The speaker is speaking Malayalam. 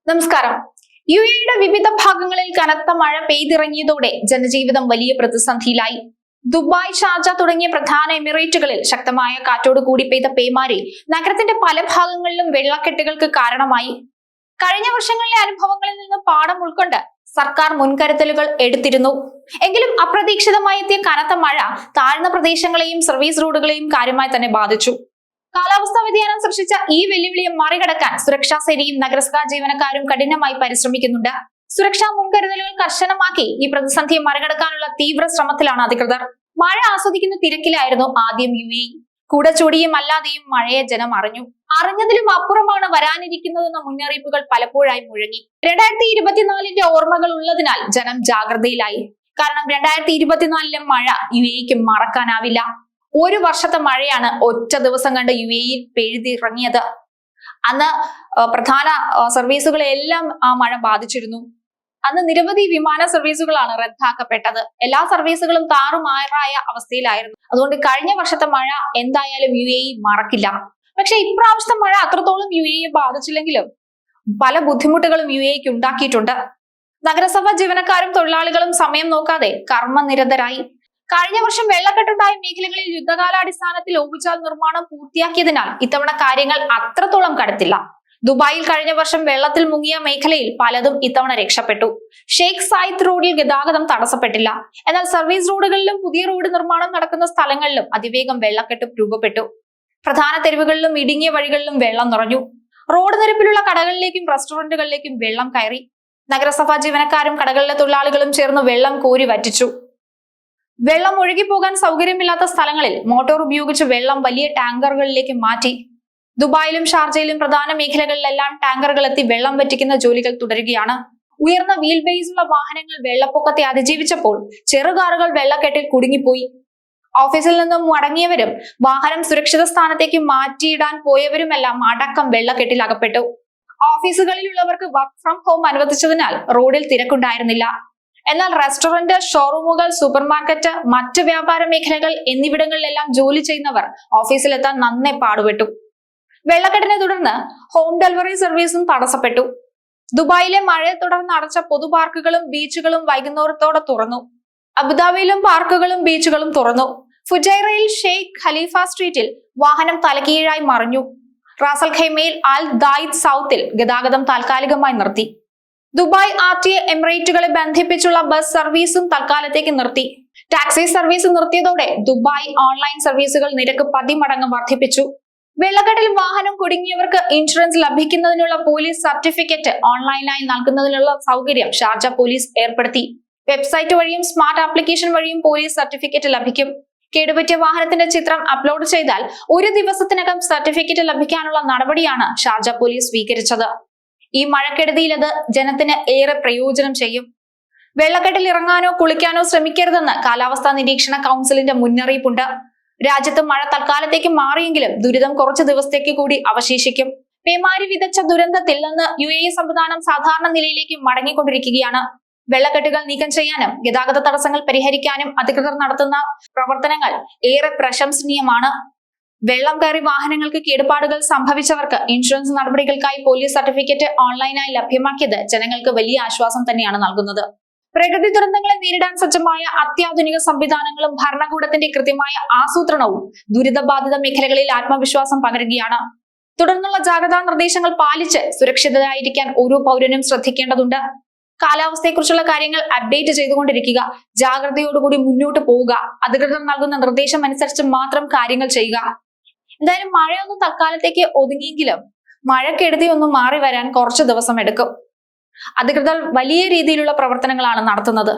നമസ്കാരം. യുഎഇയുടെ വിവിധ ഭാഗങ്ങളിൽ കനത്ത മഴ പെയ്തിറങ്ങിയതോടെ ജനജീവിതം വലിയ പ്രതിസന്ധിയിലായി. ദുബായ്, ഷാർജ തുടങ്ങിയ പ്രധാന എമിറേറ്റുകളിൽ ശക്തമായ കാറ്റോട് കൂടി പെയ്ത പേമാരി നഗരത്തിന്റെ പല ഭാഗങ്ങളിലും വെള്ളക്കെട്ടുകൾക്ക് കാരണമായി. കഴിഞ്ഞ വർഷങ്ങളിലെ അനുഭവങ്ങളിൽ നിന്ന് പാഠം ഉൾക്കൊണ്ട് സർക്കാർ മുൻകരുതലുകൾ എടുത്തിരുന്നു. എങ്കിലും അപ്രതീക്ഷിതമായി എത്തിയ കനത്ത മഴ താഴ്ന്ന പ്രദേശങ്ങളെയും സർവീസ് റോഡുകളെയും കാര്യമായി തന്നെ ബാധിച്ചു. കാലാവസ്ഥാ വ്യതിയാനം സൃഷ്ടിച്ച ഈ വെല്ലുവിളിയെ മറികടക്കാൻ സുരക്ഷാ സേനയും നഗരസഭാ ജീവനക്കാരും കഠിനമായി പരിശ്രമിക്കുന്നുണ്ട്. സുരക്ഷാ മുൻകരുതലുകൾ കർശനമാക്കി ഈ പ്രതിസന്ധിയെ മറികടക്കാനുള്ള തീവ്ര ശ്രമത്തിലാണ് അധികൃതർ. മഴ ആസ്വദിക്കുന്ന തിരക്കിലായിരുന്നു ആദ്യം യുഎഇ. കൂടെ ചൂടിയും അല്ലാതെയും മഴയെ ജനം അറിഞ്ഞതിലും അപ്പുറമാണ് വരാനിരിക്കുന്നതെന്ന മുന്നറിയിപ്പുകൾ പലപ്പോഴായി മുഴങ്ങി. 2024 ഓർമ്മകൾ ഉള്ളതിനാൽ ജനം ജാഗ്രതയിലായി. കാരണം 2024 മഴ യുഎഇക്ക് മറക്കാനാവില്ല. ഒരു വർഷത്തെ മഴയാണ് ഒറ്റ ദിവസം കണ്ട് യുഎഇയിൽ പെയ്തിറങ്ങിയത്. അന്ന് പ്രധാന സർവീസുകളെല്ലാം ആ മഴ ബാധിച്ചിരുന്നു. അന്ന് നിരവധി വിമാന സർവീസുകളാണ് റദ്ദാക്കപ്പെട്ടത്. എല്ലാ സർവീസുകളും താറുമാറായ അവസ്ഥയിലായിരുന്നു. അതുകൊണ്ട് കഴിഞ്ഞ വർഷത്തെ മഴ എന്തായാലും യുഎഇ മറക്കില്ല. പക്ഷെ ഇപ്രാവശ്യത്തെ മഴ അത്രത്തോളം യുഎഇയെ ബാധിച്ചില്ലെങ്കിലും പല ബുദ്ധിമുട്ടുകളും യുഎഇക്ക് ഉണ്ടാക്കിയിട്ടുണ്ട്. നഗരസഭാ ജീവനക്കാരും തൊഴിലാളികളും സമയം നോക്കാതെ കർമ്മനിരതരായി. കഴിഞ്ഞ വർഷം വെള്ളക്കെട്ടുണ്ടായ മേഖലകളിൽ യുദ്ധകാലാടിസ്ഥാനത്തിൽ ഓവുചാൽ നിർമ്മാണം പൂർത്തിയാക്കിയതിനാൽ ഇത്തവണ കാര്യങ്ങൾ അത്രത്തോളം കടുത്തില്ല. ദുബായിൽ കഴിഞ്ഞ വർഷം വെള്ളത്തിൽ മുങ്ങിയ മേഖലയിൽ പലതും ഇത്തവണ രക്ഷപ്പെട്ടു. ഷെയ്ഖ് സായിദ് റോഡിൽ ഗതാഗതം തടസ്സപ്പെട്ടില്ല. എന്നാൽ സർവീസ് റോഡുകളിലും പുതിയ റോഡ് നിർമ്മാണം നടക്കുന്ന സ്ഥലങ്ങളിലും അതിവേഗം വെള്ളക്കെട്ട് രൂപപ്പെട്ടു. പ്രധാന തെരുവുകളിലും ഇടുങ്ങിയ വഴികളിലും വെള്ളം നിറഞ്ഞു. റോഡ് നിരപ്പിലുള്ള കടകളിലേക്കും റെസ്റ്റോറന്റുകളിലേക്കും വെള്ളം കയറി. നഗരസഭാ ജീവനക്കാരും കടകളിലെ തൊഴിലാളികളും ചേർന്ന് വെള്ളം കോരി വറ്റിച്ചു. വെള്ളം ഒഴുകിപ്പോകാൻ സൗകര്യമില്ലാത്ത സ്ഥലങ്ങളിൽ മോട്ടോർ ഉപയോഗിച്ച് വെള്ളം വലിയ ടാങ്കറുകളിലേക്ക് മാറ്റി. ദുബായിലും ഷാർജയിലും പ്രധാന മേഖലകളിലെല്ലാം ടാങ്കറുകൾ എത്തി വെള്ളം വറ്റിക്കുന്ന ജോലികൾ തുടരുകയാണ്. ഉയർന്ന വീൽ ബേസുള്ള വാഹനങ്ങൾ വെള്ളപ്പൊക്കത്തെ അതിജീവിച്ചപ്പോൾ ചെറുകാറുകൾ വെള്ളക്കെട്ടിൽ കുടുങ്ങിപ്പോയി. ഓഫീസിൽ നിന്നും മടങ്ങിയവരും വാഹനം സുരക്ഷിത സ്ഥാനത്തേക്ക് മാറ്റിയിടാൻ പോയവരുമെല്ലാം അടക്കം വെള്ളക്കെട്ടിൽ അകപ്പെട്ടു. ഓഫീസുകളിലുള്ളവർക്ക് വർക്ക് ഫ്രം ഹോം അനുവദിച്ചതിനാൽ റോഡിൽ തിരക്കുണ്ടായിരുന്നില്ല. എന്നാൽ റെസ്റ്റോറന്റ്, ഷോറൂമുകൾ, സൂപ്പർമാർക്കറ്റ്, മറ്റ് വ്യാപാര മേഖലകൾ എന്നിവിടങ്ങളിലെല്ലാം ജോലി ചെയ്യുന്നവർ ഓഫീസിലെത്താൻ നന്നേ പാടുപെട്ടു. വെള്ളക്കെട്ടിനെ തുടർന്ന് ഹോം ഡെലിവറി സർവീസും തടസ്സപ്പെട്ടു. ദുബായിലെ മഴയെ തുടർന്ന് അടച്ച പൊതു പാർക്കുകളും ബീച്ചുകളും വൈകുന്നേരത്തോടെ തുറന്നു. അബുദാബിയിലും പാർക്കുകളും ബീച്ചുകളും തുറന്നു. ഫുജൈറയിൽ ഷെയ്ഖ് ഖലീഫ സ്ട്രീറ്റിൽ വാഹനം തലകീഴായി മറിഞ്ഞു. റാസൽ ഖൈമയിൽ അൽ ദായിദ് സൗത്തിൽ ഗതാഗതം താൽക്കാലികമായി നിർത്തി. ദുബായ് RTA എമിറേറ്റുകളെ ബന്ധിപ്പിച്ചുള്ള ബസ് സർവീസും തൽക്കാലത്തേക്ക് നിർത്തി. ടാക്സി സർവീസ് നിർത്തിയതോടെ ദുബായ് ഓൺലൈൻ സർവീസുകൾ നിരക്ക് 10 മടങ്ങ് വർദ്ധിപ്പിച്ചു. വെള്ളക്കെട്ടിൽ വാഹനം കുടുങ്ങിയവർക്ക് ഇൻഷുറൻസ് ലഭിക്കുന്നതിനുള്ള പോലീസ് സർട്ടിഫിക്കറ്റ് ഓൺലൈനായി നൽകുന്നതിനുള്ള സൗകര്യം ഷാർജ പോലീസ് ഏർപ്പെടുത്തി. വെബ്സൈറ്റ് വഴിയും സ്മാർട്ട് ആപ്ലിക്കേഷൻ വഴിയും പോലീസ് സർട്ടിഫിക്കറ്റ് ലഭിക്കും. കേടുപറ്റിയ വാഹനത്തിന്റെ ചിത്രം അപ്ലോഡ് ചെയ്താൽ ഒരു ദിവസത്തിനകം സർട്ടിഫിക്കറ്റ് ലഭിക്കാനുള്ള നടപടിയാണ് ഷാർജ പോലീസ് സ്വീകരിച്ചത്. ഈ മഴക്കെടുതിയിൽ അത് ജനത്തിന് ഏറെ പ്രയോജനം ചെയ്യും. വെള്ളക്കെട്ടിൽ ഇറങ്ങാനോ കുളിക്കാനോ ശ്രമിക്കരുതെന്ന് കാലാവസ്ഥാ നിരീക്ഷണ കൗൺസിലിന്റെ മുന്നറിയിപ്പുണ്ട്. രാജ്യത്ത് മഴ തൽക്കാലത്തേക്ക് മാറിയെങ്കിലും ദുരിതം കുറച്ചു ദിവസത്തേക്ക് കൂടി അവശേഷിക്കും. പേമാരി വിതച്ച ദുരന്തത്തിൽ നിന്ന് യുഎഇ സംവിധാനം സാധാരണ നിലയിലേക്ക് മടങ്ങിക്കൊണ്ടിരിക്കുകയാണ്. വെള്ളക്കെട്ടുകൾ നീക്കം ചെയ്യാനും ഗതാഗത തടസ്സങ്ങൾ പരിഹരിക്കാനും അധികൃതർ നടത്തുന്ന പ്രവർത്തനങ്ങൾ ഏറെ പ്രശംസനീയമാണ്. വെള്ളം കയറി വാഹനങ്ങൾക്ക് കേടുപാടുകൾ സംഭവിച്ചവർക്ക് ഇൻഷുറൻസ് നടപടികൾക്കായി പോലീസ് സർട്ടിഫിക്കറ്റ് ഓൺലൈനായി ലഭ്യമാക്കിയത് ജനങ്ങൾക്ക് വലിയ ആശ്വാസം തന്നെയാണ് നൽകുന്നത്. പ്രകൃതി ദുരന്തങ്ങളെ നേരിടാൻ സജ്ജമായ അത്യാധുനിക സംവിധാനങ്ങളും ഭരണകൂടത്തിന്റെ കൃത്യമായ ആസൂത്രണവും ദുരിതബാധിത മേഖലകളിൽ ആത്മവിശ്വാസം പകരുകയാണ്. തുടർന്നുള്ള ജാഗ്രതാ നിർദ്ദേശങ്ങൾ പാലിച്ച് സുരക്ഷിതരായിരിക്കാൻ ഓരോ പൗരനും ശ്രദ്ധിക്കേണ്ടതുണ്ട്. കാലാവസ്ഥയെക്കുറിച്ചുള്ള കാര്യങ്ങൾ അപ്ഡേറ്റ് ചെയ്തുകൊണ്ടിരിക്കുക. ജാഗ്രതയോടുകൂടി മുന്നോട്ട് പോവുക. അധികൃതർ നൽകുന്ന നിർദ്ദേശം അനുസരിച്ച് മാത്രം കാര്യങ്ങൾ ചെയ്യുക. എന്തായാലും മഴയൊന്നും തൽക്കാലത്തേക്ക് ഒതുങ്ങിയെങ്കിലും മഴക്കെടുതി ഒന്നും മാറി വരാൻ കുറച്ച് ദിവസം എടുക്കും. അധികൃതർ വലിയ രീതിയിലുള്ള പ്രവർത്തനങ്ങളാണ് നടത്തുന്നത്.